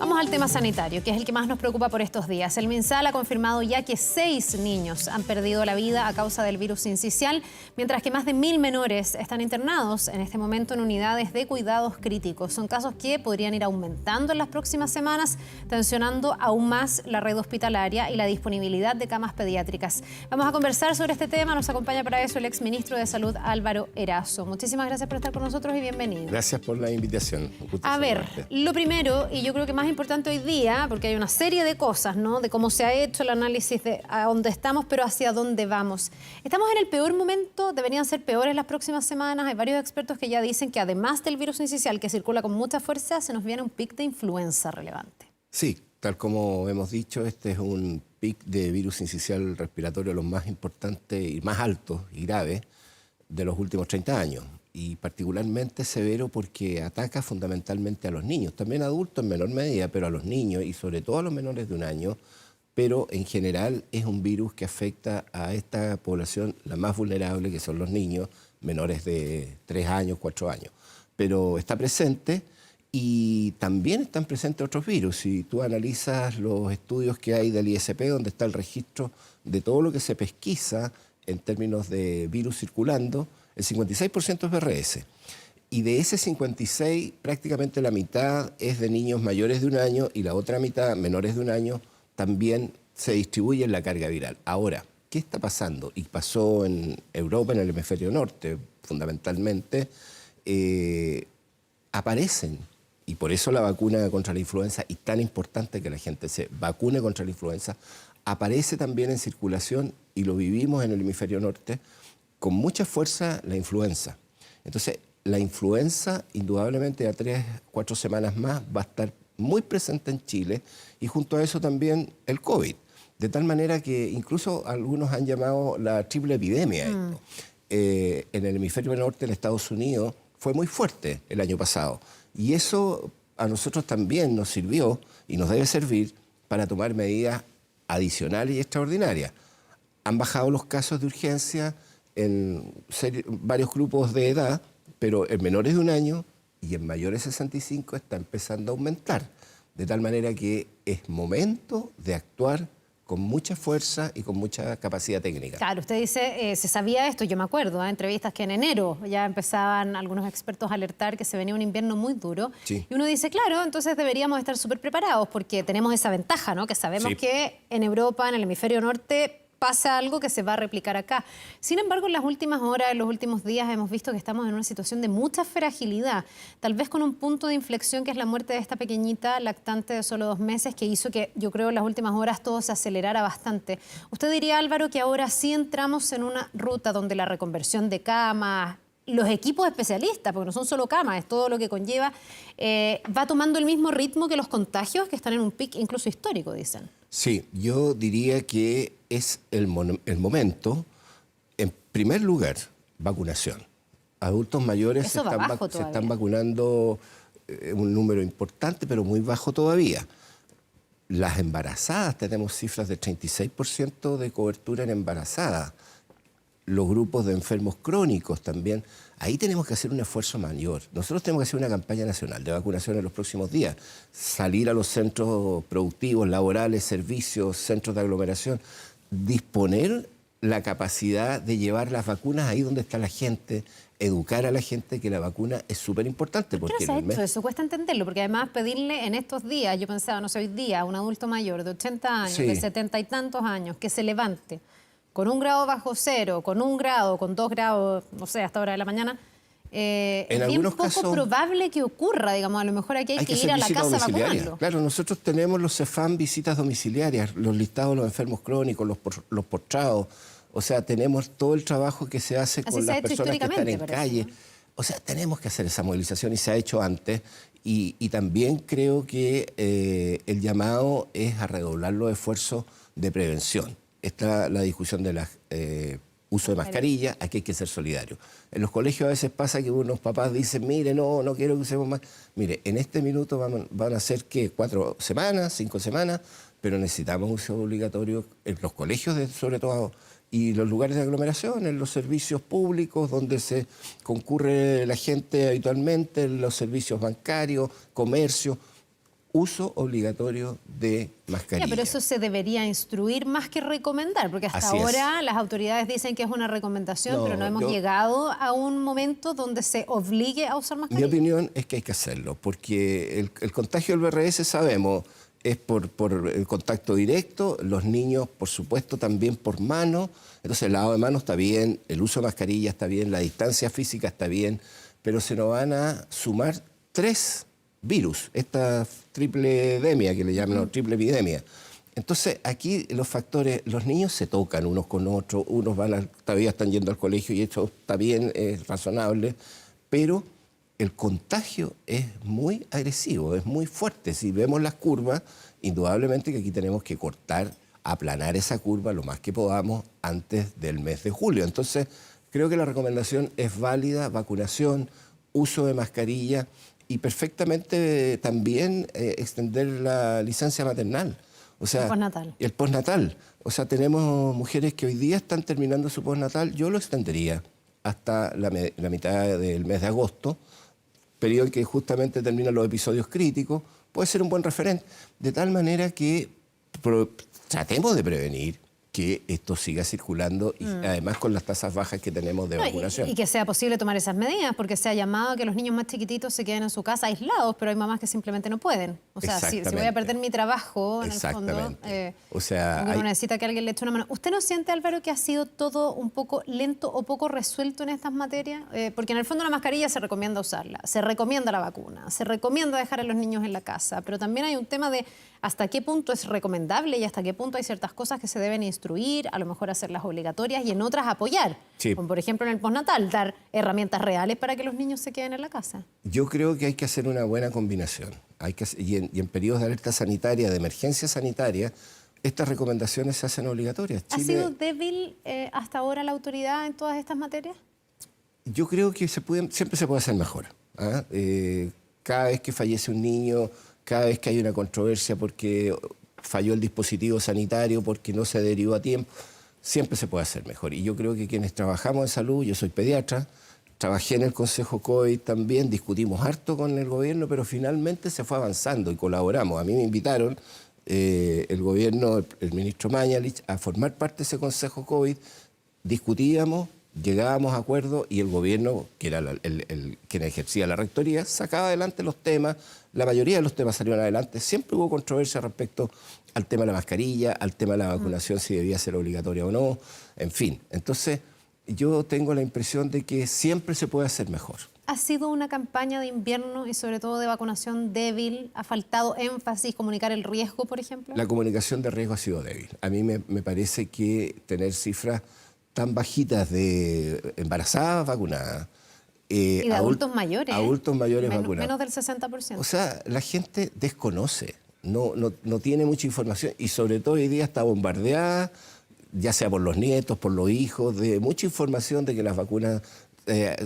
Vamos al tema sanitario, que es el que más nos preocupa por estos días. El MinSal ha confirmado ya que 6 niños han perdido la vida a causa del virus sincicial, mientras que más de 1000 menores están internados en este momento en unidades de cuidados críticos. Son casos que podrían ir aumentando en las próximas semanas, tensionando aún más la red hospitalaria y la disponibilidad de camas pediátricas. Vamos a conversar sobre este tema. Nos acompaña para eso el exministro de Salud, Álvaro Erazo. Muchísimas gracias por estar con nosotros y bienvenido. Gracias por la invitación. A ver, lo primero, y yo creo que más importante hoy día, porque hay una serie de cosas, ¿no? De cómo se ha hecho el análisis de a dónde estamos, pero hacia dónde vamos. Estamos en el peor momento, deberían ser peores las próximas semanas. Hay varios expertos que ya dicen que además del virus sincicial que circula con mucha fuerza, se nos viene un pic de influenza relevante. Sí, tal como hemos dicho, este es un pic de virus sincicial respiratorio los más importantes y más altos y graves de los últimos 30 años. Y particularmente severo porque ataca fundamentalmente a los niños, también a adultos en menor medida, pero a los niños y sobre todo a los menores de 1 año, pero en general es un virus que afecta a esta población, la más vulnerable, que son los niños menores de 3 años, 4 años. Pero está presente y también están presentes otros virus. Si tú analizas los estudios que hay del ISP, donde está el registro de todo lo que se pesquisa en términos de virus circulando, el 56% es BRS. Y de ese 56, prácticamente la mitad es de niños mayores de 1 año y la otra mitad, menores de 1 año, también se distribuye en la carga viral. Ahora, ¿qué está pasando? Y pasó en Europa, en el hemisferio norte, fundamentalmente, aparecen, y por eso la vacuna contra la influenza, y tan importante que la gente se vacune contra la influenza, aparece también en circulación, y lo vivimos en el hemisferio norte, con mucha fuerza la influenza. Entonces, la influenza, indudablemente, a 3-4 semanas más va a estar muy presente en Chile y junto a eso también el COVID. De tal manera que incluso algunos han llamado la triple epidemia. Esto. En el hemisferio norte, en Estados Unidos, fue muy fuerte el año pasado. Y eso a nosotros también nos sirvió y nos debe servir para tomar medidas adicionales y extraordinarias. Han bajado los casos de urgencia en varios grupos de edad, pero en menores de 1 año y en mayores de 65 está empezando a aumentar. De tal manera que es momento de actuar con mucha fuerza y con mucha capacidad técnica. Claro, usted dice, se sabía esto, yo me acuerdo, entrevistas que en enero ya empezaban algunos expertos a alertar que se venía un invierno muy duro. Sí. Y uno dice, claro, entonces deberíamos estar súper preparados porque tenemos esa ventaja, ¿no? Que sabemos que en Europa, en el hemisferio norte, pasa algo que se va a replicar acá. Sin embargo, en las últimas horas, en los últimos días, hemos visto que estamos en una situación de mucha fragilidad, tal vez con un punto de inflexión que es la muerte de esta pequeñita lactante de solo 2 meses, que hizo que, yo creo, en las últimas horas todo se acelerara bastante. ¿Usted diría, Álvaro, que ahora sí entramos en una ruta donde la reconversión de camas, los equipos especialistas, porque no son solo camas, es todo lo que conlleva, va tomando el mismo ritmo que los contagios, que están en un pic incluso histórico, dicen? Sí, yo diría que es el momento, en primer lugar, vacunación. Adultos mayores se están vacunando un número importante, pero muy bajo todavía. Las embarazadas, tenemos cifras de 36% de cobertura en embarazadas. Los grupos de enfermos crónicos también. Ahí tenemos que hacer un esfuerzo mayor. Nosotros tenemos que hacer una campaña nacional de vacunación en los próximos días. Salir a los centros productivos, laborales, servicios, centros de aglomeración. Disponer la capacidad de llevar las vacunas ahí donde está la gente, educar a la gente que la vacuna es súper importante. ¿Por qué no se ha hecho eso? Cuesta entenderlo, porque además pedirle en estos días, yo pensaba, no sé, hoy día, a un adulto mayor de 80 años, de 70 y tantos años, que se levante con 1 grado bajo cero, con 1 grado, con 2 grados, no sé, hasta hora de la mañana, es bien poco probable que ocurra, digamos, a lo mejor aquí hay que ir a la casa a vacunarlo. Claro, nosotros tenemos los CEFAM visitas domiciliarias, los listados de los enfermos crónicos, los postrados, o sea, tenemos todo el trabajo que se hace con las personas que están en calle. O sea, tenemos que hacer esa movilización y se ha hecho antes y también creo que el llamado es a redoblar los esfuerzos de prevención. Está la discusión del uso de mascarilla, aquí hay que ser solidarios. En los colegios a veces pasa que unos papás dicen, mire, no quiero que usemos más. Mire, en este minuto van a ser, ¿qué? 4 semanas, 5 semanas, pero necesitamos uso obligatorio en los colegios, sobre todo, y los lugares de aglomeración, en los servicios públicos donde se concurre la gente habitualmente, en los servicios bancarios, comercio. uso obligatorio de mascarilla. Pero eso se debería instruir más que recomendar, porque hasta Así ahora las autoridades dicen que es una recomendación, pero no hemos llegado a un momento donde se obligue a usar mascarilla. Mi opinión es que hay que hacerlo, porque el contagio del VRS sabemos es por el contacto directo, los niños por supuesto también por mano, entonces el lavado de manos está bien, el uso de mascarilla está bien, la distancia física está bien, pero se nos van a sumar 3 virus, esta triple edemia que le llaman, o triple epidemia. Entonces, aquí los factores, los niños se tocan unos con otros, unos todavía están yendo al colegio y eso está bien, es razonable, pero el contagio es muy agresivo, es muy fuerte. Si vemos las curvas, indudablemente que aquí tenemos que cortar, aplanar esa curva lo más que podamos antes del mes de julio. Entonces, creo que la recomendación es válida, vacunación, uso de mascarilla, y perfectamente también extender la licencia maternal. O sea, el postnatal. El postnatal. O sea, tenemos mujeres que hoy día están terminando su postnatal. Yo lo extendería hasta la mitad del mes de agosto, periodo en que justamente terminan los episodios críticos. Puede ser un buen referente. De tal manera que tratemos de prevenir que esto siga circulando y además con las tasas bajas que tenemos de vacunación. Y que sea posible tomar esas medidas, porque se ha llamado a que los niños más chiquititos se queden en su casa aislados, pero hay mamás que simplemente no pueden. O sea, si voy a perder mi trabajo, en el fondo, o sea, uno necesita que alguien le eche una mano. ¿Usted no siente, Álvaro, que ha sido todo un poco lento o poco resuelto en estas materias? Porque en el fondo la mascarilla se recomienda usarla, se recomienda la vacuna, se recomienda dejar a los niños en la casa, pero también hay un tema de hasta qué punto es recomendable y hasta qué punto hay ciertas cosas que se deben instruir, a lo mejor hacerlas obligatorias y en otras apoyar. Sí. Como por ejemplo en el postnatal, dar herramientas reales para que los niños se queden en la casa. Yo creo que hay que hacer una buena combinación. Y en periodos de alerta sanitaria, de emergencia sanitaria, estas recomendaciones se hacen obligatorias. ¿Ha sido débil hasta ahora la autoridad en todas estas materias? Yo creo que siempre se puede hacer mejor. Cada vez que fallece un niño, cada vez que hay una controversia porque falló el dispositivo sanitario, porque no se derivó a tiempo, siempre se puede hacer mejor. Y yo creo que quienes trabajamos en salud, yo soy pediatra, trabajé en el Consejo COVID también, discutimos harto con el gobierno, pero finalmente se fue avanzando y colaboramos. A mí me invitaron el gobierno, el ministro Mañalich, a formar parte de ese Consejo COVID, discutíamos, llegábamos a acuerdos y el gobierno, que era quien ejercía la rectoría, sacaba adelante los temas. La mayoría de los temas salieron adelante. Siempre hubo controversia respecto al tema de la mascarilla, al tema de la vacunación, si debía ser obligatoria o no, en fin. Entonces, yo tengo la impresión de que siempre se puede hacer mejor. ¿Ha sido una campaña de invierno y sobre todo de vacunación débil? ¿Ha faltado énfasis, comunicar el riesgo, por ejemplo? La comunicación de riesgo ha sido débil. A mí me parece que tener cifras tan bajitas de embarazadas vacunadas, y de adultos mayores. Adultos mayores vacunados. Menos del 60%. O sea, la gente desconoce, no tiene mucha información y sobre todo hoy día está bombardeada, ya sea por los nietos, por los hijos, de mucha información de que las vacunas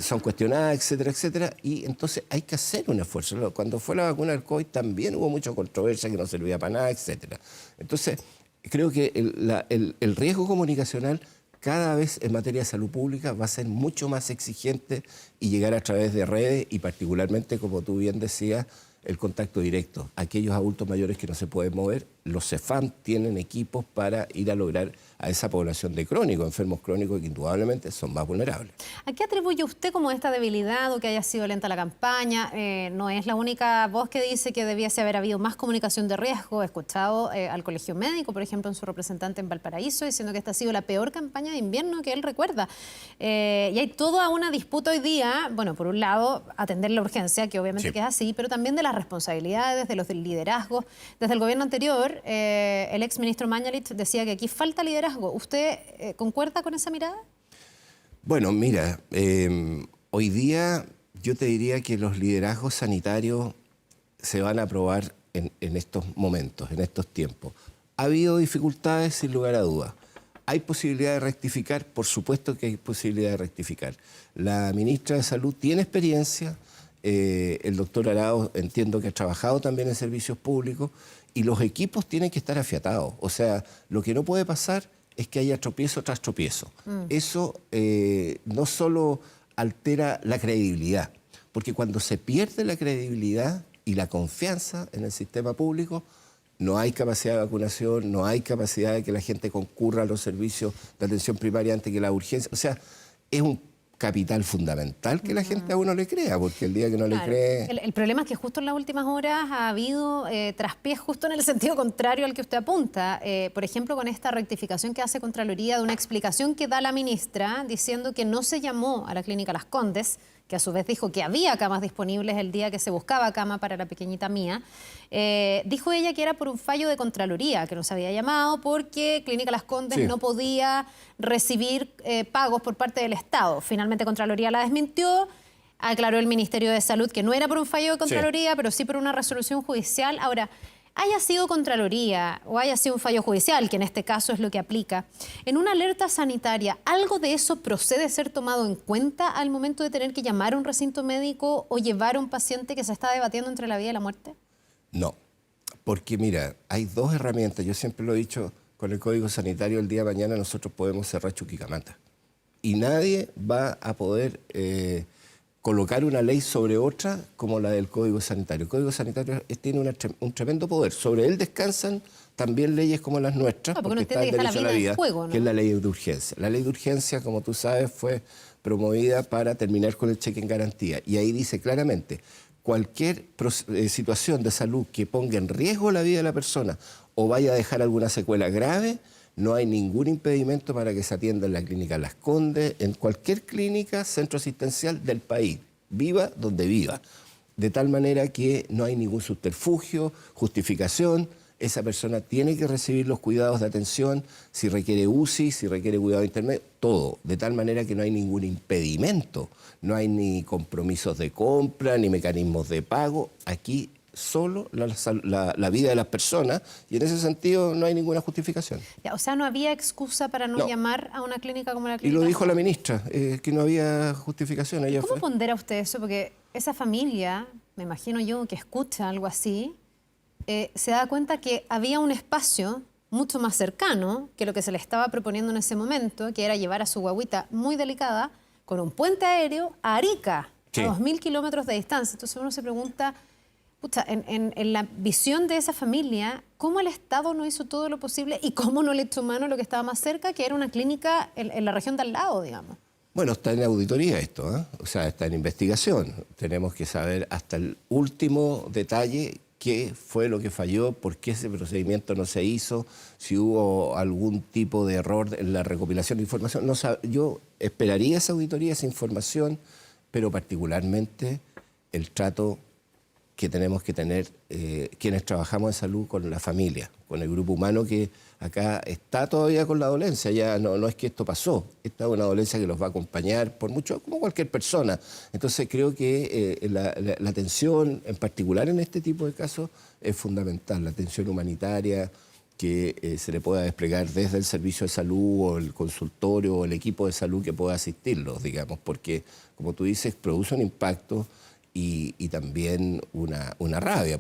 son cuestionadas, etcétera, etcétera. Y entonces hay que hacer un esfuerzo. Cuando fue la vacuna del COVID también hubo mucha controversia que no servía para nada, etcétera. Entonces, creo que el riesgo comunicacional cada vez en materia de salud pública va a ser mucho más exigente y llegar a través de redes y particularmente, como tú bien decías, el contacto directo. Aquellos adultos mayores que no se pueden mover, los CEFAM tienen equipos para ir a lograr a esa población de crónicos, enfermos crónicos que indudablemente son más vulnerables. ¿A qué atribuye usted como esta debilidad o que haya sido lenta la campaña? No es la única voz que dice que debiese haber habido más comunicación de riesgo. He escuchado al Colegio Médico, por ejemplo, en su representante en Valparaíso, diciendo que esta ha sido la peor campaña de invierno que él recuerda. Y hay toda una disputa hoy día, bueno, por un lado, atender la urgencia, que obviamente que es así, pero también de las responsabilidades, de los del liderazgo. Desde el gobierno anterior, el exministro Mañalich decía que aquí falta liderazgo. ¿Usted concuerda con esa mirada? Bueno, mira, hoy día yo te diría que los liderazgos sanitarios se van a probar en estos momentos, en estos tiempos. Ha habido dificultades sin lugar a dudas. ¿Hay posibilidad de rectificar? Por supuesto que hay posibilidad de rectificar. La ministra de Salud tiene experiencia, el doctor Arauz entiendo que ha trabajado también en servicios públicos y los equipos tienen que estar afiatados. O sea, lo que no puede pasar es que haya tropiezo tras tropiezo. Eso no solo altera la credibilidad, porque cuando se pierde la credibilidad y la confianza en el sistema público, no hay capacidad de vacunación, no hay capacidad de que la gente concurra a los servicios de atención primaria antes que la urgencia. O sea, es un capital fundamental que la gente a uno le crea, porque el día que no le cree... El problema es que justo en las últimas horas ha habido traspiés justo en el sentido contrario al que usted apunta. Por ejemplo, con esta rectificación que hace Contraloría de una explicación que da la ministra diciendo que no se llamó a la clínica Las Condes, que a su vez dijo que había camas disponibles el día que se buscaba cama para la pequeñita mía. Dijo ella que era por un fallo de Contraloría, que nos había llamado porque Clínica Las Condes no podía recibir pagos por parte del Estado. Finalmente Contraloría la desmintió, aclaró el Ministerio de Salud que no era por un fallo de Contraloría, pero sí por una resolución judicial. Ahora, haya sido Contraloría o haya sido un fallo judicial, que en este caso es lo que aplica, en una alerta sanitaria, ¿algo de eso procede ser tomado en cuenta al momento de tener que llamar a un recinto médico o llevar a un paciente que se está debatiendo entre la vida y la muerte? No, porque mira, hay dos herramientas. Yo siempre lo he dicho, con el Código Sanitario el día de mañana nosotros podemos cerrar Chuquicamata y nadie va a poder... colocar una ley sobre otra como la del Código Sanitario. El Código Sanitario tiene un tremendo poder. Sobre él descansan también leyes como las nuestras, porque está el derecho a la vida, que es la ley de urgencia. La ley de urgencia, como tú sabes, fue promovida para terminar con el cheque en garantía. Y ahí dice claramente, cualquier situación de salud que ponga en riesgo la vida de la persona o vaya a dejar alguna secuela grave, no hay ningún impedimento para que se atienda en la clínica Las Condes, en cualquier clínica, centro asistencial del país, viva donde viva. De tal manera que no hay ningún subterfugio, justificación. Esa persona tiene que recibir los cuidados de atención, si requiere UCI, si requiere cuidado intermedio, todo. De tal manera que no hay ningún impedimento. No hay ni compromisos de compra, ni mecanismos de pago. Aquí solo la vida de las personas, y en ese sentido no hay ninguna justificación. Ya, o sea, no había excusa para no llamar a una clínica como la clínica. Y lo dijo la ministra, que no había justificación. ¿Cómo pondera usted eso? Porque esa familia, me imagino yo, que escucha algo así, se da cuenta que había un espacio mucho más cercano que lo que se le estaba proponiendo en ese momento, que era llevar a su guagüita muy delicada con un puente aéreo a Arica, a 2.000 kilómetros de distancia. Entonces uno se pregunta... Pucha, en la visión de esa familia, ¿cómo el Estado no hizo todo lo posible y cómo no le echó mano a lo que estaba más cerca, que era una clínica en la región de al lado, digamos? Bueno, está en auditoría esto, ¿eh? O sea, está en investigación. Tenemos que saber hasta el último detalle qué fue lo que falló, por qué ese procedimiento no se hizo, si hubo algún tipo de error en la recopilación de información. No, yo esperaría esa auditoría, esa información, pero particularmente el trato que tenemos que tener quienes trabajamos en salud con la familia, con el grupo humano que acá está todavía con la dolencia. Ya no es que esto pasó, esta es una dolencia que los va a acompañar por mucho, como cualquier persona. Entonces creo que la atención, en particular en este tipo de casos, es fundamental, la atención humanitaria que se le pueda desplegar desde el servicio de salud o el consultorio o el equipo de salud que pueda asistirlos, digamos, porque, como tú dices, produce un impacto y también una rabia,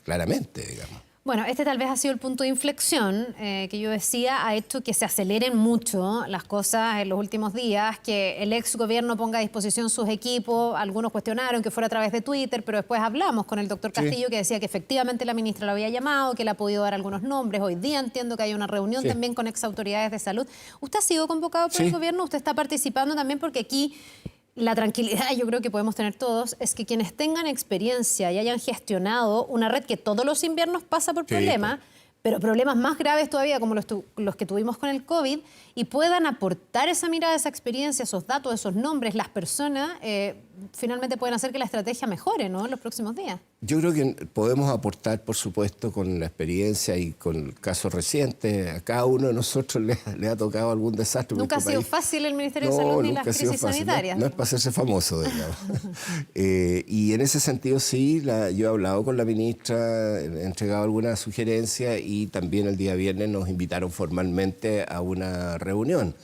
claramente, digamos. Bueno, este tal vez ha sido el punto de inflexión que yo decía, ha hecho que se aceleren mucho las cosas en los últimos días, que el ex gobierno ponga a disposición sus equipos. Algunos cuestionaron que fuera a través de Twitter, pero después hablamos con el doctor Castillo, que decía que efectivamente la ministra lo había llamado, que le ha podido dar algunos nombres. Hoy día entiendo que hay una reunión también con ex autoridades de salud. ¿Usted ha sido convocado por el gobierno? ¿Usted está participando también? Porque aquí... La tranquilidad, yo creo que podemos tener todos, es que quienes tengan experiencia y hayan gestionado una red que todos los inviernos pasa por problemas, pero problemas más graves todavía como los que tuvimos con el COVID, y puedan aportar esa mirada, esa experiencia, esos datos, esos nombres, las personas, finalmente pueden hacer que la estrategia mejore, ¿no?, en los próximos días. Yo creo que podemos aportar, por supuesto, con la experiencia y con casos recientes. A cada uno de nosotros le ha tocado algún desastre. Nunca ha sido fácil el Ministerio de Salud ni las crisis sanitarias. No es para hacerse famoso, digamos. Y en ese sentido, sí, yo he hablado con la ministra, he entregado algunas sugerencias y también el día viernes nos invitaron formalmente a una reunión.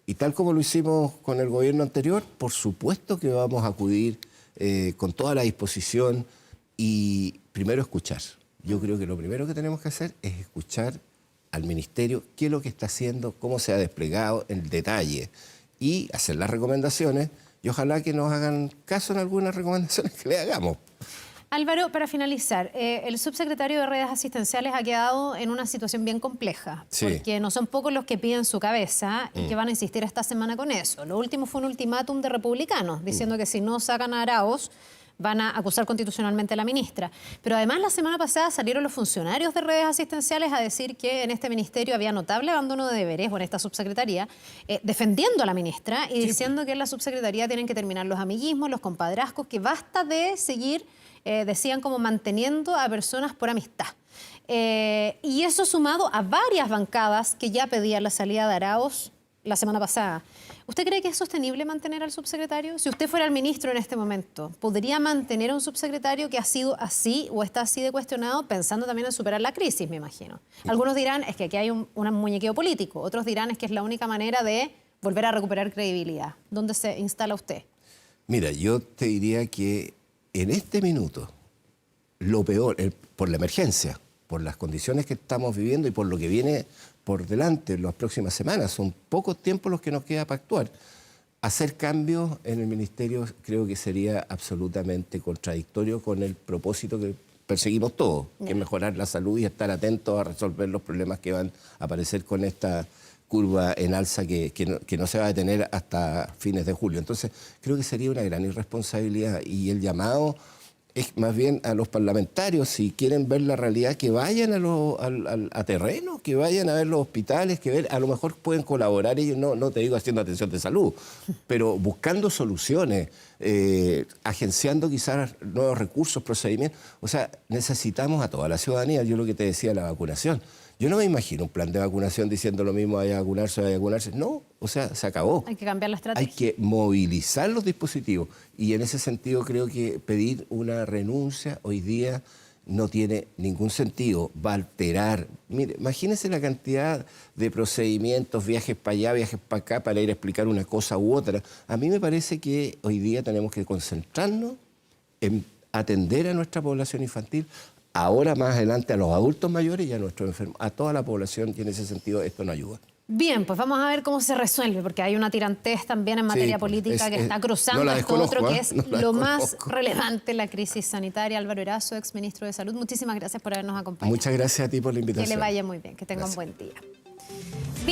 Y tal como lo hicimos con el gobierno anterior, por supuesto que vamos a acudir con toda la disposición y primero escuchar. Yo creo que lo primero que tenemos que hacer es escuchar al ministerio qué es lo que está haciendo, cómo se ha desplegado en detalle y hacer las recomendaciones y ojalá que nos hagan caso en algunas recomendaciones que le hagamos. Álvaro, para finalizar, el subsecretario de Redes Asistenciales ha quedado en una situación bien compleja, Sí. porque no son pocos los que piden su cabeza y que van a insistir esta semana con eso. Lo último fue un ultimátum de republicanos, diciendo que si no sacan a Arauz, van a acusar constitucionalmente a la ministra. Pero además la semana pasada salieron los funcionarios de redes asistenciales a decir que en este ministerio había notable abandono de deberes, o en esta subsecretaría, defendiendo a la ministra y diciendo que en la subsecretaría tienen que terminar los amiguismos, los compadrazgos, que basta de seguir, decían, como manteniendo a personas por amistad. Y eso sumado a varias bancadas que ya pedían la salida de Arauz la semana pasada. ¿Usted cree que es sostenible mantener al subsecretario? Si usted fuera el ministro en este momento, ¿podría mantener a un subsecretario que ha sido así o está así de cuestionado, pensando también en superar la crisis, me imagino? Algunos dirán es que aquí hay un muñequeo político, otros dirán es que es la única manera de volver a recuperar credibilidad. ¿Dónde se instala usted? Mira, yo te diría que en este minuto, lo peor, por la emergencia, por las condiciones que estamos viviendo y por lo que viene por delante en las próximas semanas, son pocos tiempos los que nos queda para actuar. Hacer cambios en el ministerio creo que sería absolutamente contradictorio con el propósito que perseguimos todos, que es mejorar la salud y estar atentos a resolver los problemas que van a aparecer con esta curva en alza que no se va a detener hasta fines de julio. Entonces, creo que sería una gran irresponsabilidad y el llamado es más bien a los parlamentarios, si quieren ver la realidad, que vayan a terreno, que vayan a ver los hospitales, a lo mejor pueden colaborar ellos, no te digo haciendo atención de salud, pero buscando soluciones, agenciando quizás nuevos recursos, procedimientos. O sea, necesitamos a toda la ciudadanía, yo lo que te decía, la vacunación. Yo no me imagino un plan de vacunación diciendo lo mismo, vaya a vacunarse, vaya a vacunarse. No, o sea, se acabó. Hay que cambiar la estrategia. Hay que movilizar los dispositivos. Y en ese sentido creo que pedir una renuncia hoy día no tiene ningún sentido. Va a alterar. Mire, imagínense la cantidad de procedimientos, viajes para allá, viajes para acá, para ir a explicar una cosa u otra. A mí me parece que hoy día tenemos que concentrarnos en atender a nuestra población infantil, ahora más adelante a los adultos mayores y a nuestros enfermos, a toda la población, y en ese sentido esto no ayuda. Bien, pues vamos a ver cómo se resuelve, porque hay una tirantez también en materia política que está cruzando esto otro, que es lo más relevante, la crisis sanitaria. Álvaro Erazo, exministro de Salud, muchísimas gracias por habernos acompañado. Muchas gracias a ti por la invitación. Que le vaya muy bien, que tenga un buen día.